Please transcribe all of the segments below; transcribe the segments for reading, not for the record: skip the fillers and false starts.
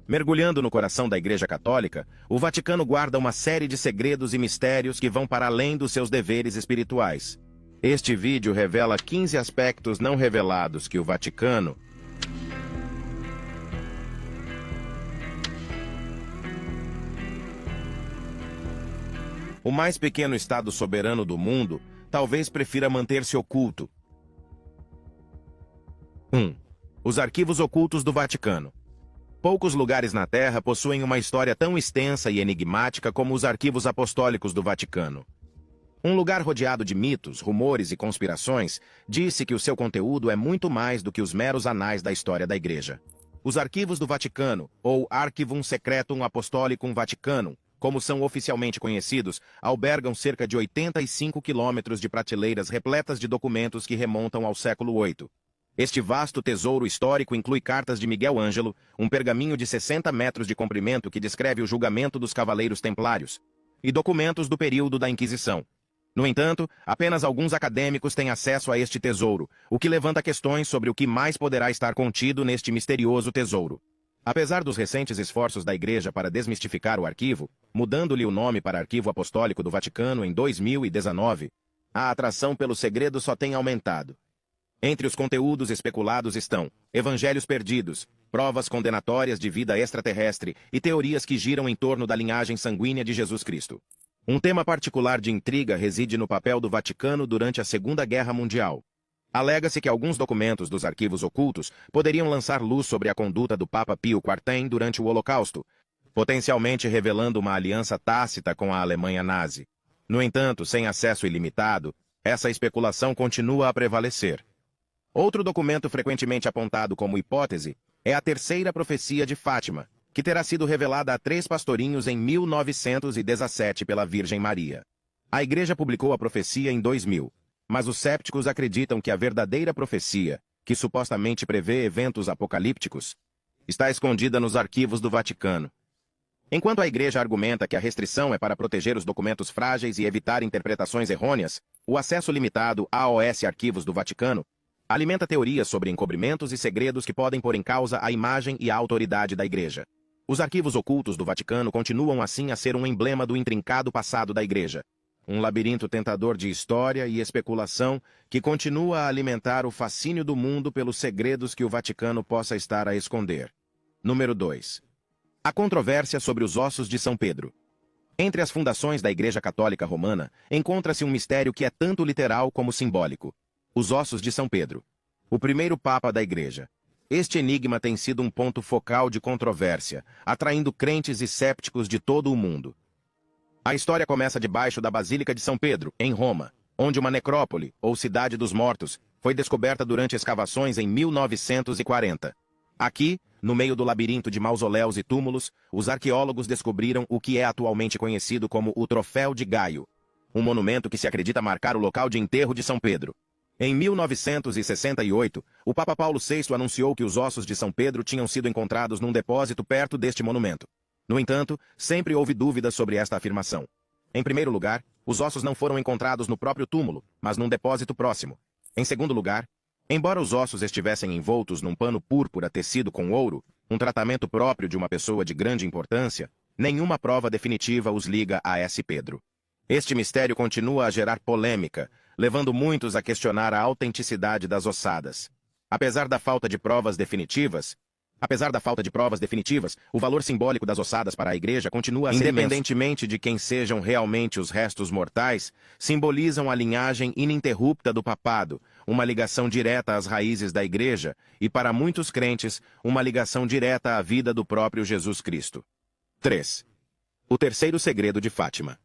Mergulhando no coração da Igreja Católica, o Vaticano guarda uma série de segredos e mistérios que vão para além dos seus deveres espirituais. Este vídeo revela 15 aspectos não revelados que o Vaticano o mais pequeno Estado soberano do mundo, talvez prefira manter-se oculto. 1. Os arquivos ocultos do Vaticano. Poucos lugares na Terra possuem uma história tão extensa e enigmática como os arquivos apostólicos do Vaticano. Um lugar rodeado de mitos, rumores e conspirações, disse que o seu conteúdo é muito mais do que os meros anais da história da Igreja. Os arquivos do Vaticano, ou Archivum Secretum Apostolicum Vaticanum, como são oficialmente conhecidos, albergam cerca de 85 quilômetros de prateleiras repletas de documentos que remontam ao século VIII. Este vasto tesouro histórico inclui cartas de Miguel Ângelo, um pergaminho de 60 metros de comprimento que descreve o julgamento dos cavaleiros templários, e documentos do período da Inquisição. No entanto, apenas alguns acadêmicos têm acesso a este tesouro, o que levanta questões sobre o que mais poderá estar contido neste misterioso tesouro. Apesar dos recentes esforços da Igreja para desmistificar o arquivo, mudando-lhe o nome para Arquivo Apostólico do Vaticano em 2019, a atração pelo segredo só tem aumentado. Entre os conteúdos especulados estão evangelhos perdidos, provas condenatórias de vida extraterrestre e teorias que giram em torno da linhagem sanguínea de Jesus Cristo. Um tema particular de intriga reside no papel do Vaticano durante a Segunda Guerra Mundial. Alega-se que alguns documentos dos arquivos ocultos poderiam lançar luz sobre a conduta do Papa Pio IV durante o Holocausto, potencialmente revelando uma aliança tácita com a Alemanha nazi. No entanto, sem acesso ilimitado, essa especulação continua a prevalecer. Outro documento frequentemente apontado como hipótese é a Terceira Profecia de Fátima, que terá sido revelada a 3 pastorinhos em 1917 pela Virgem Maria. A Igreja publicou a profecia em 2000, mas os cépticos acreditam que a verdadeira profecia, que supostamente prevê eventos apocalípticos, está escondida nos arquivos do Vaticano. Enquanto a Igreja argumenta que a restrição é para proteger os documentos frágeis e evitar interpretações errôneas, o acesso limitado aos arquivos do Vaticano alimenta teorias sobre encobrimentos e segredos que podem pôr em causa a imagem e a autoridade da Igreja. Os arquivos ocultos do Vaticano continuam assim a ser um emblema do intrincado passado da Igreja. Um labirinto tentador de história e especulação que continua a alimentar o fascínio do mundo pelos segredos que o Vaticano possa estar a esconder. Número 2. A controvérsia sobre os ossos de São Pedro. Entre as fundações da Igreja Católica Romana, encontra-se um mistério que é tanto literal como simbólico. Os ossos de São Pedro, o primeiro Papa da Igreja. Este enigma tem sido um ponto focal de controvérsia, atraindo crentes e cépticos de todo o mundo. A história começa debaixo da Basílica de São Pedro, em Roma, onde uma necrópole, ou Cidade dos Mortos, foi descoberta durante escavações em 1940. Aqui, no meio do labirinto de mausoléus e túmulos, os arqueólogos descobriram o que é atualmente conhecido como o Troféu de Gaio, um monumento que se acredita marcar o local de enterro de São Pedro. Em 1968, o Papa Paulo VI anunciou que os ossos de São Pedro tinham sido encontrados num depósito perto deste monumento. No entanto, sempre houve dúvidas sobre esta afirmação. Em primeiro lugar, os ossos não foram encontrados no próprio túmulo, mas num depósito próximo. Em segundo lugar, embora os ossos estivessem envoltos num pano púrpura tecido com ouro, um tratamento próprio de uma pessoa de grande importância, nenhuma prova definitiva os liga a esse Pedro. Este mistério continua a gerar polêmica, levando muitos a questionar a autenticidade das ossadas. Apesar da falta de provas definitivas, o valor simbólico das ossadas para a Igreja continua a ser independentemente de quem sejam realmente os restos mortais, simbolizam a linhagem ininterrupta do papado, uma ligação direta às raízes da Igreja e, para muitos crentes, uma ligação direta à vida do próprio Jesus Cristo. 3. O terceiro segredo de Fátima.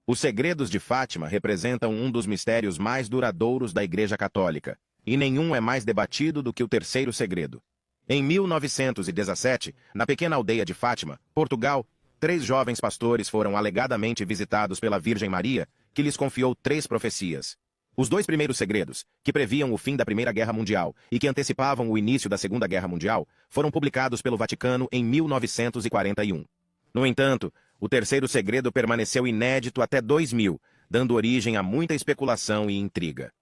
Os segredos de Fátima representam um dos mistérios mais duradouros da Igreja Católica, e nenhum é mais debatido do que o terceiro segredo. Em 1917, na pequena aldeia de Fátima, Portugal, 3 jovens pastores foram alegadamente visitados pela Virgem Maria, que lhes confiou 3 profecias. Os 2 primeiros segredos, que previam o fim da Primeira Guerra Mundial e que antecipavam o início da Segunda Guerra Mundial, foram publicados pelo Vaticano em 1941. No entanto, o terceiro segredo permaneceu inédito até 2000, dando origem a muita especulação e intriga.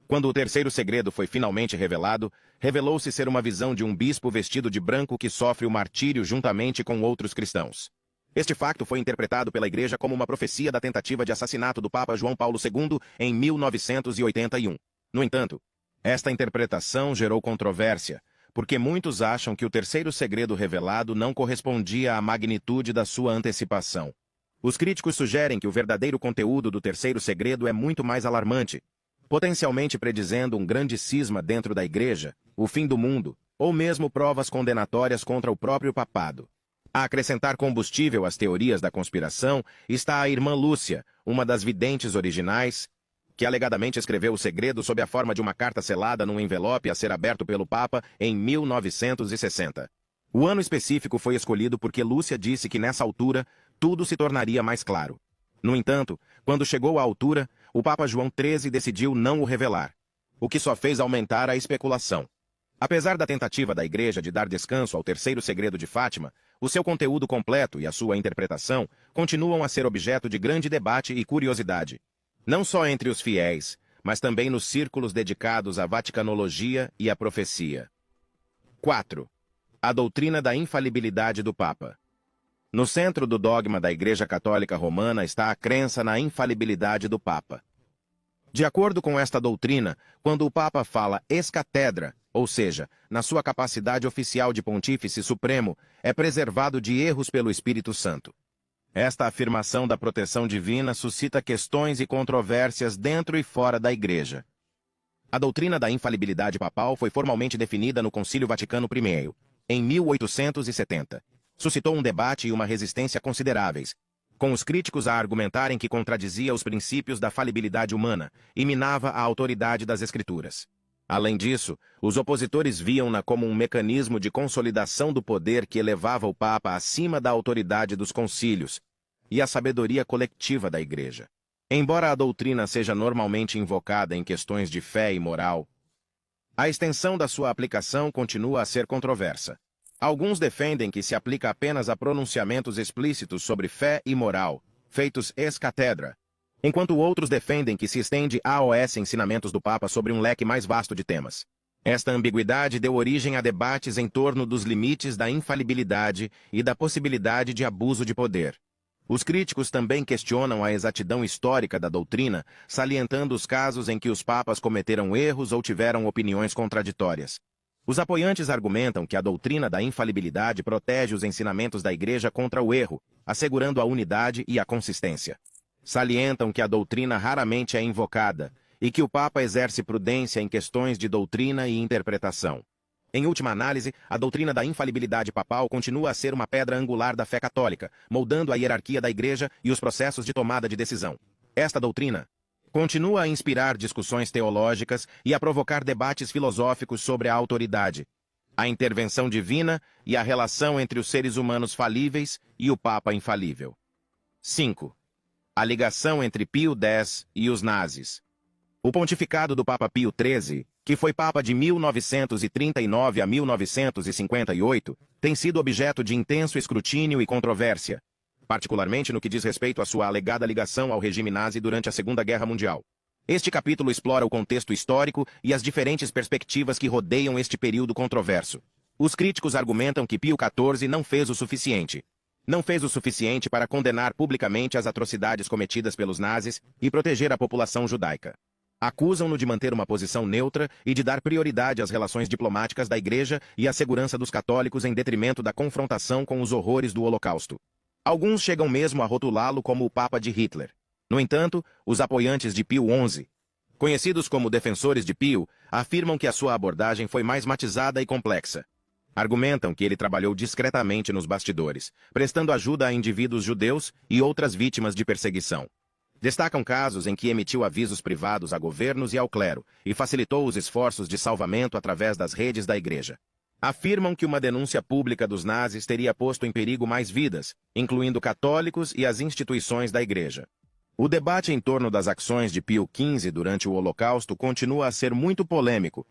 Quando o terceiro segredo foi finalmente revelado, revelou-se ser uma visão de um bispo vestido de branco que sofre o martírio juntamente com outros cristãos. Este facto foi interpretado pela Igreja como uma profecia da tentativa de assassinato do Papa João Paulo II em 1981. No entanto, esta interpretação gerou controvérsia, porque muitos acham que o terceiro segredo revelado não correspondia à magnitude da sua antecipação. Os críticos sugerem que o verdadeiro conteúdo do terceiro segredo é muito mais alarmante, potencialmente predizendo um grande cisma dentro da Igreja, o fim do mundo, ou mesmo provas condenatórias contra o próprio papado. A acrescentar combustível às teorias da conspiração está a irmã Lúcia, uma das videntes originais, que alegadamente escreveu o segredo sob a forma de uma carta selada num envelope a ser aberto pelo Papa em 1960. O ano específico foi escolhido porque Lúcia disse que nessa altura tudo se tornaria mais claro. No entanto, quando chegou à altura, o Papa João XIII decidiu não o revelar, o que só fez aumentar a especulação. Apesar da tentativa da Igreja de dar descanso ao terceiro segredo de Fátima, o seu conteúdo completo e a sua interpretação continuam a ser objeto de grande debate e curiosidade, não só entre os fiéis, mas também nos círculos dedicados à vaticanologia e à profecia. 4. A doutrina da infalibilidade do Papa. No centro do dogma da Igreja Católica Romana está a crença na infalibilidade do Papa. De acordo com esta doutrina, quando o Papa fala ex cathedra, ou seja, na sua capacidade oficial de pontífice supremo, é preservado de erros pelo Espírito Santo. Esta afirmação da proteção divina suscita questões e controvérsias dentro e fora da Igreja. A doutrina da infalibilidade papal foi formalmente definida no Concílio Vaticano I, em 1870. Suscitou um debate e uma resistência consideráveis, com os críticos a argumentarem que contradizia os princípios da falibilidade humana e minava a autoridade das Escrituras. Além disso, os opositores viam-na como um mecanismo de consolidação do poder que elevava o Papa acima da autoridade dos concílios e a sabedoria coletiva da Igreja. Embora a doutrina seja normalmente invocada em questões de fé e moral, a extensão da sua aplicação continua a ser controversa. Alguns defendem que se aplica apenas a pronunciamentos explícitos sobre fé e moral, feitos ex cathedra, enquanto outros defendem que se estende aos ensinamentos do Papa sobre um leque mais vasto de temas. Esta ambiguidade deu origem a debates em torno dos limites da infalibilidade e da possibilidade de abuso de poder. Os críticos também questionam a exatidão histórica da doutrina, salientando os casos em que os papas cometeram erros ou tiveram opiniões contraditórias. Os apoiantes argumentam que a doutrina da infalibilidade protege os ensinamentos da Igreja contra o erro, assegurando a unidade e a consistência. Salientam que a doutrina raramente é invocada e que o Papa exerce prudência em questões de doutrina e interpretação. Em última análise, a doutrina da infalibilidade papal continua a ser uma pedra angular da fé católica, moldando a hierarquia da Igreja e os processos de tomada de decisão. Esta doutrina continua a inspirar discussões teológicas e a provocar debates filosóficos sobre a autoridade, a intervenção divina e a relação entre os seres humanos falíveis e o Papa infalível. 5. A ligação entre Pio X e os nazis. O pontificado do Papa Pio XIII, que foi Papa de 1939 a 1958, tem sido objeto de intenso escrutínio e controvérsia, particularmente no que diz respeito à sua alegada ligação ao regime nazi durante a Segunda Guerra Mundial. Este capítulo explora o contexto histórico e as diferentes perspectivas que rodeiam este período controverso. Os críticos argumentam que Pio XIV não fez o suficiente. Não fez o suficiente para condenar publicamente as atrocidades cometidas pelos nazis e proteger a população judaica. Acusam-no de manter uma posição neutra e de dar prioridade às relações diplomáticas da Igreja e à segurança dos católicos em detrimento da confrontação com os horrores do Holocausto. Alguns chegam mesmo a rotulá-lo como o Papa de Hitler. No entanto, os apoiantes de Pio XI, conhecidos como defensores de Pio, afirmam que a sua abordagem foi mais matizada e complexa. Argumentam que ele trabalhou discretamente nos bastidores, prestando ajuda a indivíduos judeus e outras vítimas de perseguição. Destacam casos em que emitiu avisos privados a governos e ao clero e facilitou os esforços de salvamento através das redes da Igreja. Afirmam que uma denúncia pública dos nazis teria posto em perigo mais vidas, incluindo católicos e as instituições da Igreja. O debate em torno das ações de Pio XV durante o Holocausto continua a ser muito polêmico,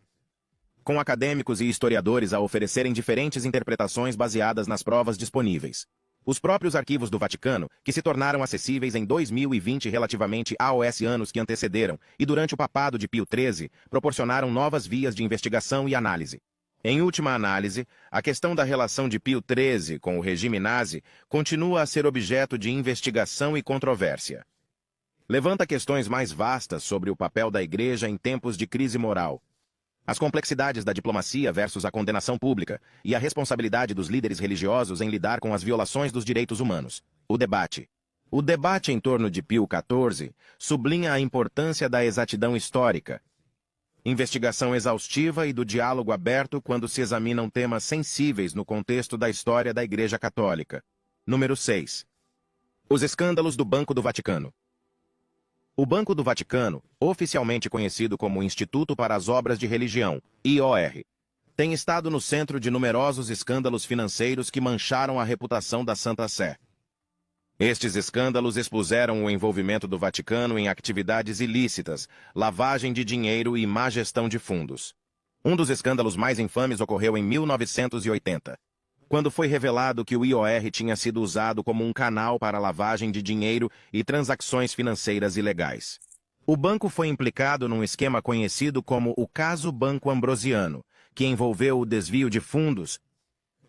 com acadêmicos e historiadores a oferecerem diferentes interpretações baseadas nas provas disponíveis. Os próprios arquivos do Vaticano, que se tornaram acessíveis em 2020 relativamente aos anos que antecederam, e durante o papado de Pio XIII, proporcionaram novas vias de investigação e análise. Em última análise, a questão da relação de Pio XIII com o regime nazi continua a ser objeto de investigação e controvérsia. Levanta questões mais vastas sobre o papel da Igreja em tempos de crise moral, as complexidades da diplomacia versus a condenação pública e a responsabilidade dos líderes religiosos em lidar com as violações dos direitos humanos. O debate. O debate em torno de Pio XIV sublinha a importância da exatidão histórica, investigação exaustiva e do diálogo aberto quando se examinam temas sensíveis no contexto da história da Igreja Católica. Número 6. Os escândalos do Banco do Vaticano. O Banco do Vaticano, oficialmente conhecido como Instituto para as Obras de Religião, IOR, tem estado no centro de numerosos escândalos financeiros que mancharam a reputação da Santa Sé. Estes escândalos expuseram o envolvimento do Vaticano em atividades ilícitas, lavagem de dinheiro e má gestão de fundos. Um dos escândalos mais infames ocorreu em 1980. Quando foi revelado que o IOR tinha sido usado como um canal para lavagem de dinheiro e transações financeiras ilegais. O banco foi implicado num esquema conhecido como o Caso Banco Ambrosiano, que envolveu o desvio de fundos,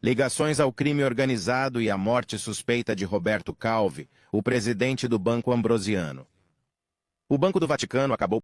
ligações ao crime organizado e a morte suspeita de Roberto Calvi, o presidente do Banco Ambrosiano. O Banco do Vaticano acabou